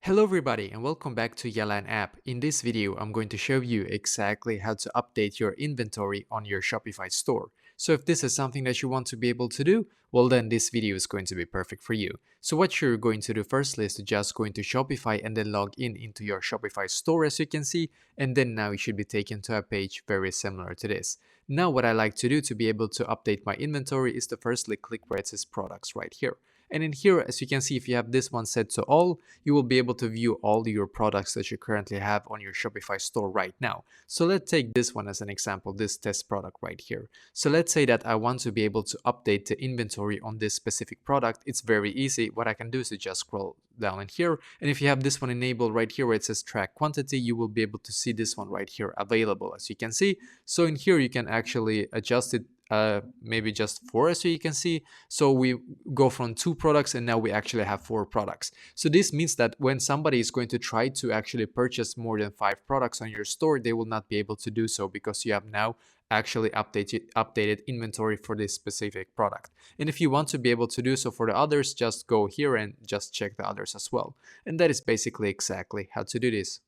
Hello everybody and welcome back to Yalan app. In this video, I'm going to show you exactly how to update your inventory on your Shopify store. So if this is something that you want to be able to do, well then this video is going to be perfect for you. So what you're going to do firstly is to just go into Shopify and then log in into your Shopify store as you can see, and then now you should be taken to a page very similar to this. Now what I like to do to be able to update my inventory is to firstly click where it says products right here. And in here, as you can see, if you have this one set to all, you will be able to view all your products that you currently have on your Shopify store right now. So let's take this one as an example, this test product right here. So let's say that I want to be able to update the inventory on this specific product. It's very easy. What I can do is to just scroll down in here. And if you have this one enabled right here where it says track quantity, you will be able to see this one right here available, as you can see. So in here, you can actually adjust it maybe just 4 as you can see. So we go from 2 products and now we actually have 4 products. So this means that when somebody is going to try to actually purchase more than 5 products on your store, they will not be able to do so because you have now actually updated inventory for this specific product. And if you want to be able to do so for the others, just go here and just check the others as well. And that is basically exactly how to do this.